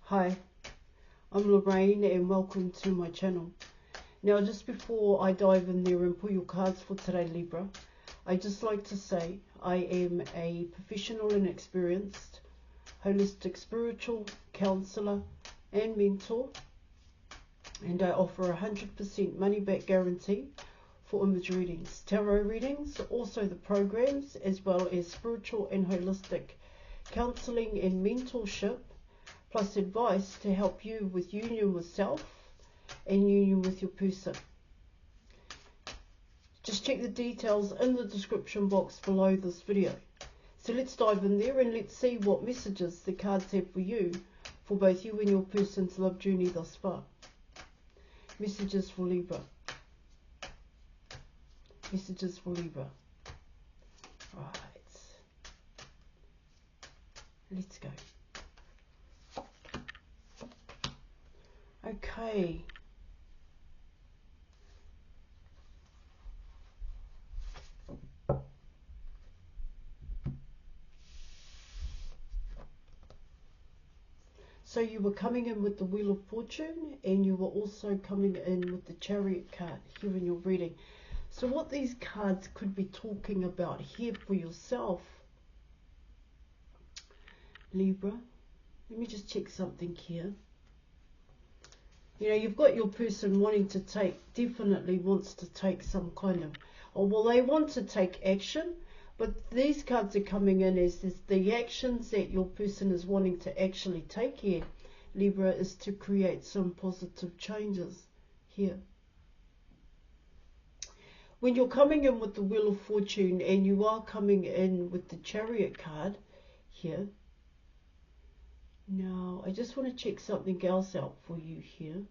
Hi, I'm Lorraine and welcome to my channel. Now, just before I dive in there and pull your cards for today, Libra, I just like to say I am a professional and experienced holistic spiritual counselor and mentor, and I offer 100% money back guarantee for image readings, tarot readings, also the programs, as well as spiritual and holistic counselling and mentorship, plus advice to help you with union with self and union with your person. Just check the details in the description box below this video. So let's dive in there and let's see what messages the cards have for you, for both you and your person's love journey thus far. Messages for Libra. Messages for Libra. Right. Let's go. Okay. So you were coming in with the Wheel of Fortune, and you were also coming in with the Chariot card here in your reading. So what these cards could be talking about here for yourself, Libra, let me just check something here. You know, you've got your person wanting to take, definitely wants to take some kind of, or well, they want to take action, but these cards are coming in as the actions that your person is wanting to actually take here, Libra, is to create some positive changes here. When you're coming in with the Wheel of Fortune and you are coming in with the Chariot card here, now I just want to check something else out for you here.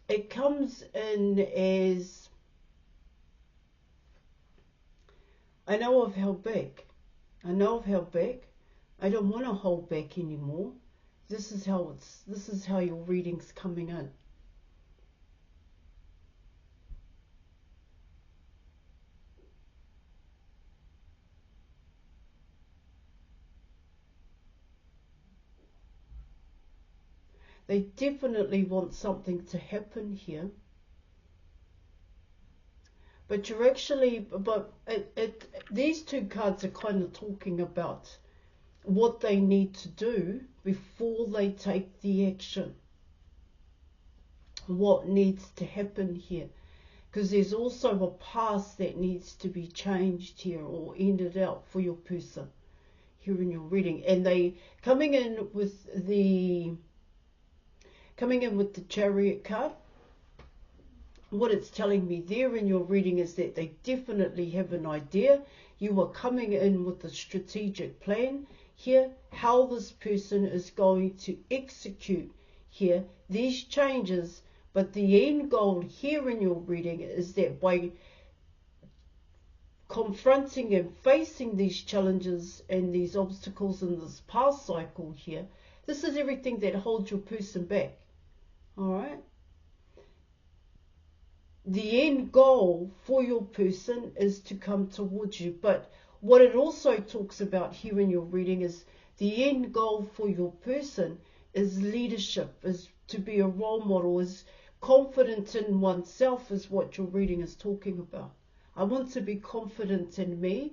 It comes in as, I know I've held back. I know I've held back. I don't want to hold back anymore. This is how your reading's coming in. They definitely want something to happen here. But you're actually, these two cards are kind of talking about what they need to do before they take the action. What needs to happen here. Because there's also a past that needs to be changed here or ended out for your person here in your reading. And they coming in with the Chariot card. What it's telling me there in your reading is that they definitely have an idea. You are coming in with a strategic plan here, how this person is going to execute here these changes. But the end goal here in your reading is that by confronting and facing these challenges and these obstacles in this past cycle here, this is everything that holds your person back. All right. The end goal for your person is to come towards you. But what it also talks about here in your reading is the end goal for your person is leadership, is to be a role model, is confident in oneself, is what your reading is talking about. I want to be confident in me.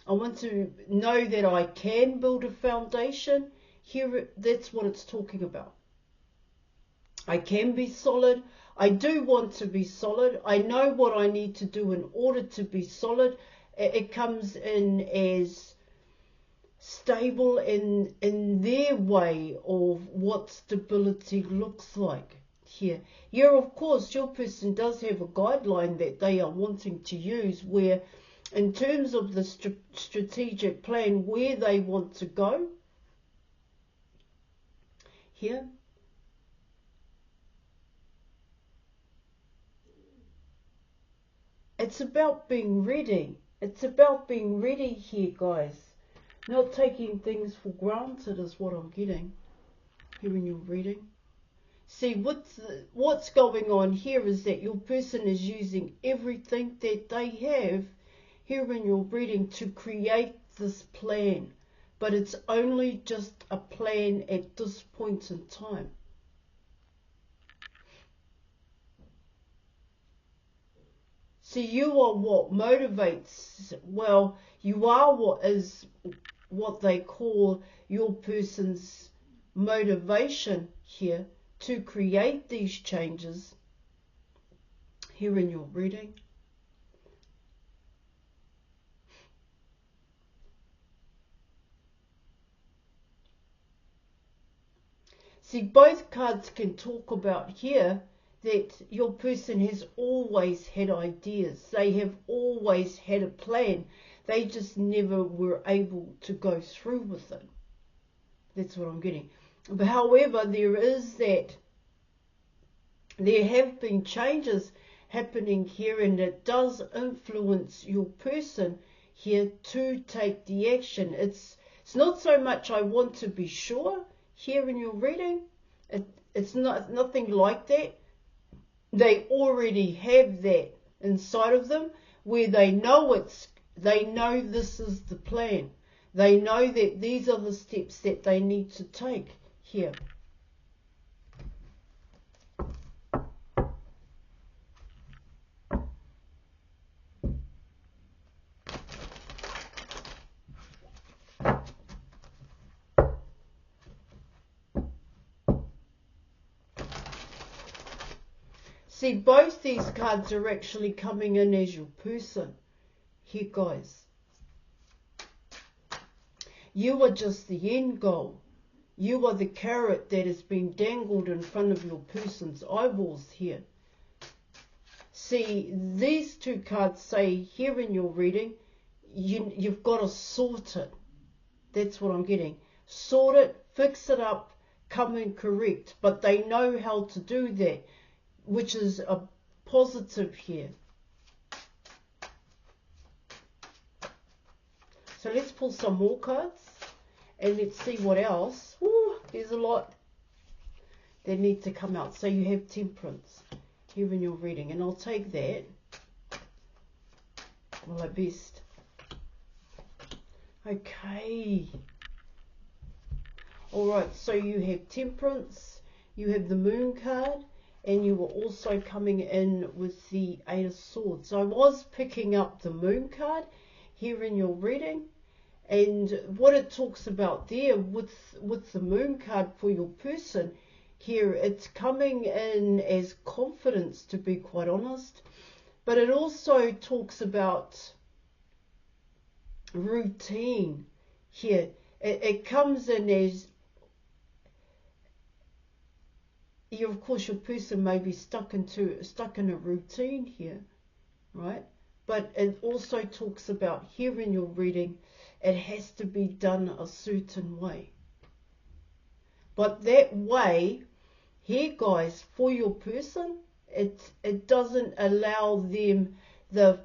I want to know that I can build a foundation. Here, that's what it's talking about. I can be solid. I do want to be solid. I know what I need to do in order to be solid. It comes in as stable in their way of what stability looks like here. Yeah, of course, your person does have a guideline that they are wanting to use, where in terms of the strategic plan, where they want to go here. It's about being ready. It's about being ready here, guys. Not taking things for granted is what I'm getting here in your reading. See, what's going on here is that your person is using everything that they have here in your reading to create this plan. But it's only just a plan at this point in time. See, you are what motivates, well, you are what they call your person's motivation here to create these changes here in your reading. See, both cards can talk about here that your person has always had ideas. They have always had a plan. They just never were able to go through with it. That's what I'm getting. But however, there have been changes happening here, and it does influence your person here to take the action. It's not so much I want to be sure here in your reading. It's nothing like that. They already have that inside of them, where they know this is the plan. They know that these are the steps that they need to take here. See, both these cards are actually coming in as your person here, guys. You are just the end goal. You are the carrot that has been dangled in front of your person's eyeballs here. See, these two cards say here in your reading, you've got to sort it. That's what I'm getting. Sort it, fix it up, come in correct. But they know how to do that, which is a positive here. So let's pull some more cards and let's see what else. Ooh, there's a lot that need to come out. So you have Temperance here in your reading, and I'll take that. Well, at best. Okay. Alright, so you have Temperance, you have the Moon card, and you were also coming in with the Eight of Swords. I was picking up the Moon card here in your reading, and what it talks about there with the Moon card for your person here, it's coming in as confidence, to be quite honest, but it also talks about routine here. It comes in as, of course, your person may be stuck in a routine here, right? But it also talks about here in your reading, it has to be done a certain way. But that way, here, guys, for your person, it doesn't allow them the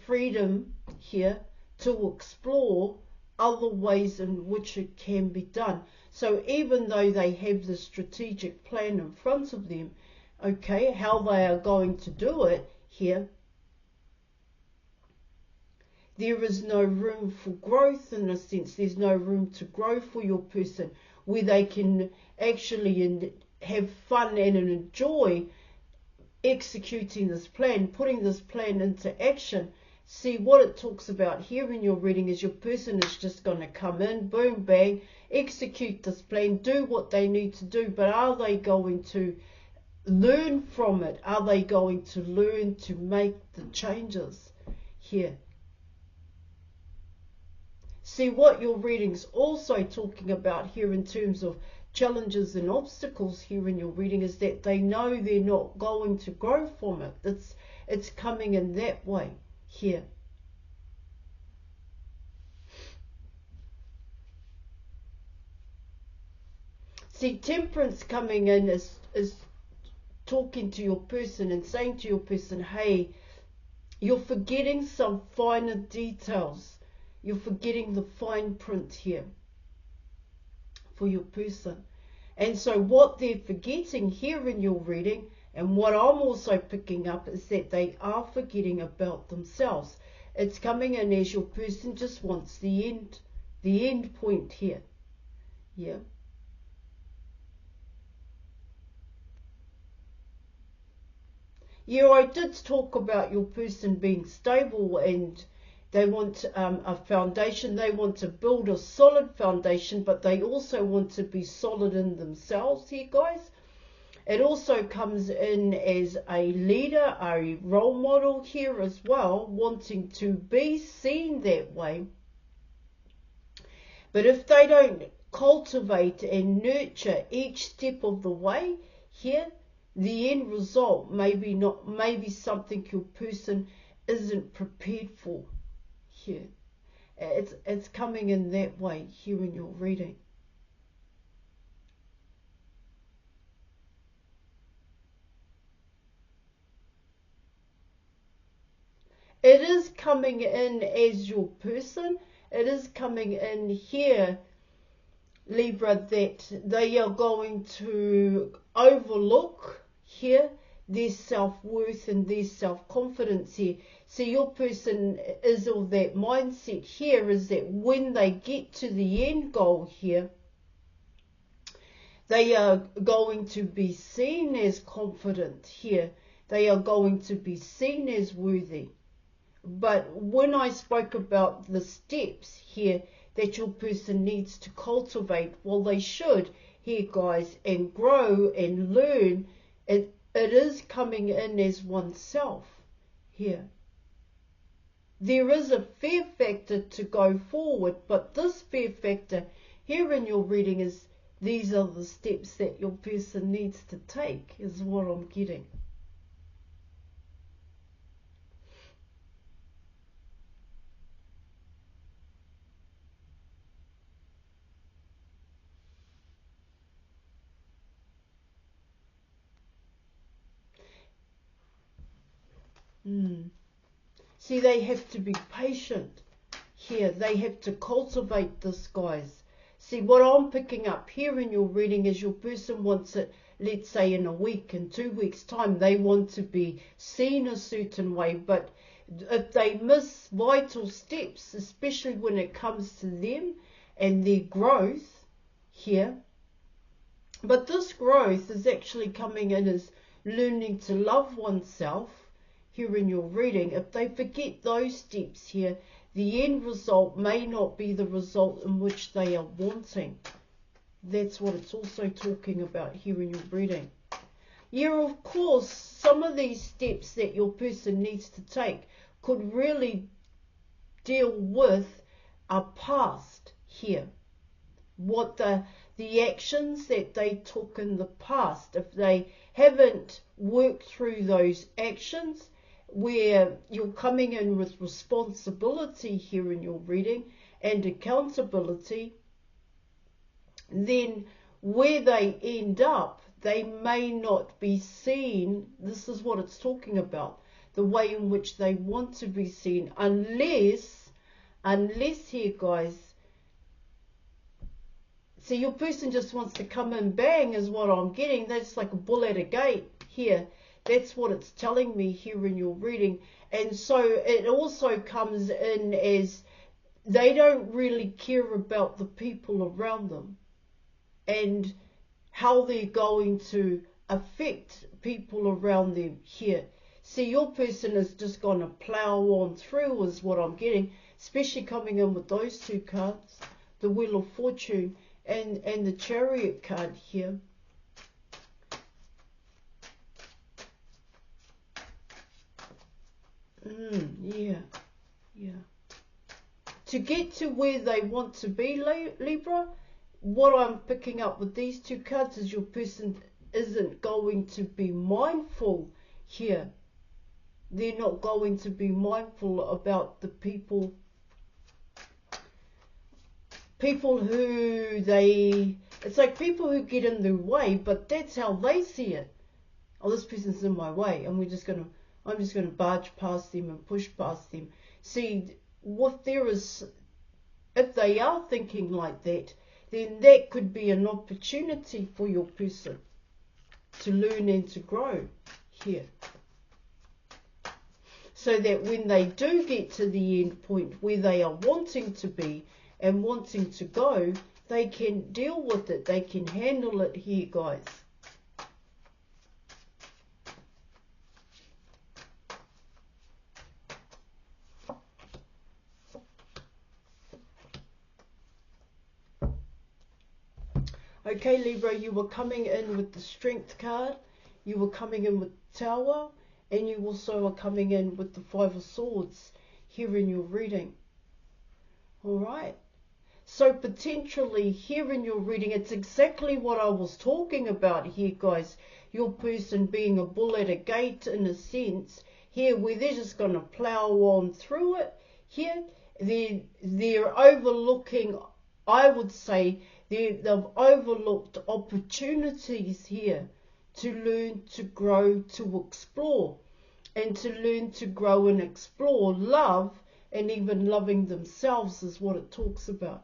freedom here to explore other ways in which it can be done. So even though they have the strategic plan in front of them, okay, how they are going to do it here, there is no room for growth in a sense. There's no room to grow for your person where they can actually have fun and enjoy executing this plan, putting this plan into action. See, what it talks about here in your reading is your person is just going to come in, boom, bang, execute this plan, do what they need to do, but are they going to learn from it? Are they going to learn to make the changes here? See, what your reading's also talking about here in terms of challenges and obstacles here in your reading is that they know they're not going to grow from it. It's coming in that way here. See, Temperance coming in is talking to your person and saying to your person, hey, you're forgetting some finer details. You're forgetting the fine print here for your person. And so what they're forgetting here in your reading, and what I'm also picking up, is that they are forgetting about themselves. It's coming in as your person just wants the end point here. Yeah. Yeah, I did talk about your person being stable, and they want a foundation. They want to build a solid foundation, but they also want to be solid in themselves here, guys. It also comes in as a leader, a role model here as well, wanting to be seen that way. But if they don't cultivate and nurture each step of the way here, the end result maybe something your person isn't prepared for here. It's coming in that way here in your reading. It is coming in as your person. It is coming in here, Libra, that they are going to overlook here their self-worth and their self-confidence here. So your person is of that mindset here, is that when they get to the end goal here, they are going to be seen as confident here. They are going to be seen as worthy. But when I spoke about the steps here that your person needs to cultivate, well, they should here, guys, and grow and learn, it is coming in as oneself here. There is a fear factor to go forward, but this fear factor here in your reading is these are the steps that your person needs to take, is what I'm getting. See, they have to be patient here. They have to cultivate this, guys. See, what I'm picking up here in your reading is your person wants it, let's say in a week, in 2 weeks' time. They want to be seen a certain way, but if they miss vital steps, especially when it comes to them and their growth here, but this growth is actually coming in as learning to love oneself here in your reading. If they forget those steps here, the end result may not be the result in which they are wanting. That's what it's also talking about here in your reading. Yeah, of course, some of these steps that your person needs to take could really deal with a past here. What the actions that they took in the past, if they haven't worked through those actions, where you're coming in with responsibility here in your reading and accountability, then where they end up, they may not be seen. This is what it's talking about, the way in which they want to be seen, unless here, guys, see, your person just wants to come in, bang, is what I'm getting. That's like a bull at a gate here. That's what it's telling me here in your reading. And so it also comes in as they don't really care about the people around them and how they're going to affect people around them here. See, your person is just going to plow on through, is what I'm getting, especially coming in with those two cards, the Wheel of Fortune and the Chariot card here. Yeah. To get to where they want to be, Libra, what I'm picking up with these two cards is your person isn't going to be mindful here. They're not going to be mindful about the people who it's like people who get in their way, but that's how they see it. Oh, this person's in my way, and I'm just going to barge past them and push past them. See, if they are thinking like that, then that could be an opportunity for your person to learn and to grow here. So that when they do get to the end point where they are wanting to be and wanting to go, they can deal with it. They can handle it here, guys. Okay, Libra, you were coming in with the Strength card. You were coming in with Tower. And you also are coming in with the Five of Swords here in your reading. All right. So potentially here in your reading, it's exactly what I was talking about here, guys. Your person being a bull at a gate in a sense. Here where they're just going to plow on through it. Here they're overlooking, I would say, they've overlooked opportunities here to learn, to grow, to explore. And to learn to grow and explore love, and even loving themselves is what it talks about.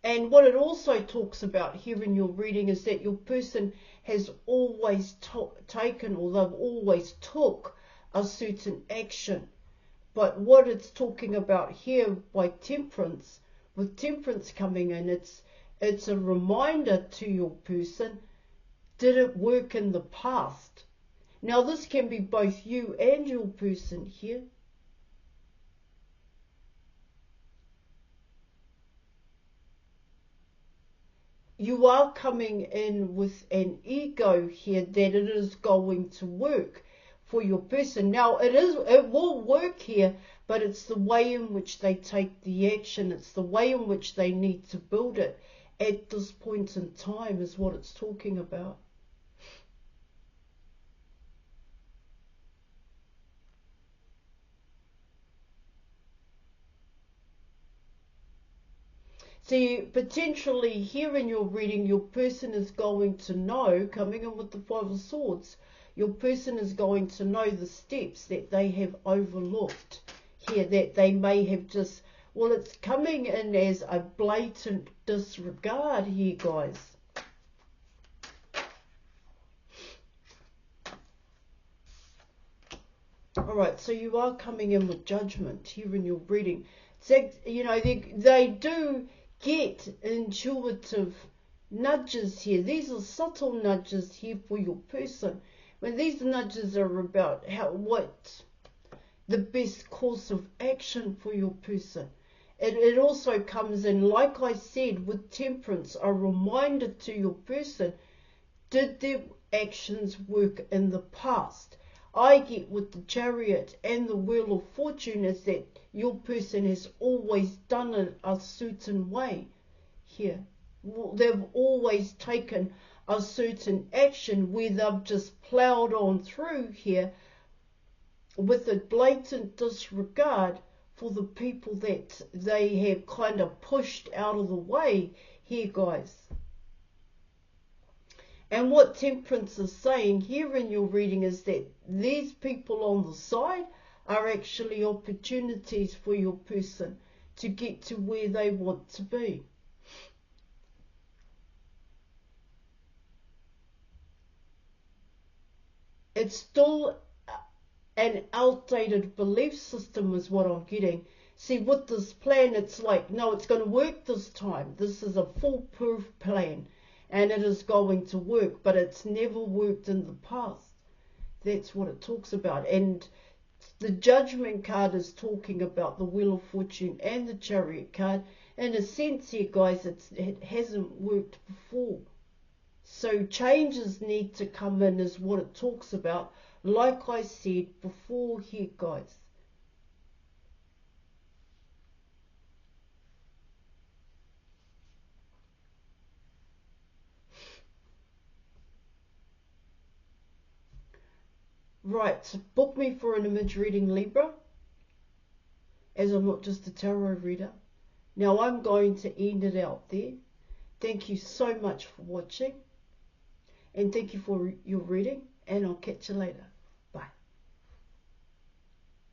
And what it also talks about here in your reading is that your person has always taken, or they've always took a certain action. But what it's talking about here by Temperance, with Temperance coming in, it's a reminder to your person, did it work in the past? Now this can be both you and your person here. You are coming in with an ego here that it is going to work for your person. Now it will work here, but it's the way in which they take the action. It's the way in which they need to build it at this point in time is what it's talking about. See, potentially here in your reading, your person is going to know, coming in with the Five of Swords, your person is going to know the steps that they have overlooked here, that they may have just, well, it's coming in as a blatant disregard here, guys. All right, so you are coming in with Judgment here in your reading. So, you know, they do get intuitive nudges here. These are subtle nudges here for your person. When these nudges are about what the best course of action for your person. It also comes in, like I said, with Temperance, a reminder to your person, did their actions work in the past? I get with the Chariot and the Wheel of Fortune is that your person has always done it a certain way here. They've always taken a certain action where they've just ploughed on through here with a blatant disregard for the people that they have kind of pushed out of the way here, guys. And what Temperance is saying here in your reading is that these people on the side are actually opportunities for your person to get to where they want to be. It's still an outdated belief system is what I'm getting. See, with this plan, it's like, no, it's going to work this time. This is a foolproof plan, and it is going to work, but it's never worked in the past. That's what it talks about. And the Judgment card is talking about the Wheel of Fortune and the Chariot card. In a sense here, guys, it hasn't worked before. So changes need to come in is what it talks about. Like I said before here, guys. Right, so book me for an image reading, Libra, as I'm not just a tarot reader. Now I'm going to end it out there. Thank you so much for watching. And thank you for your reading, and I'll catch you later.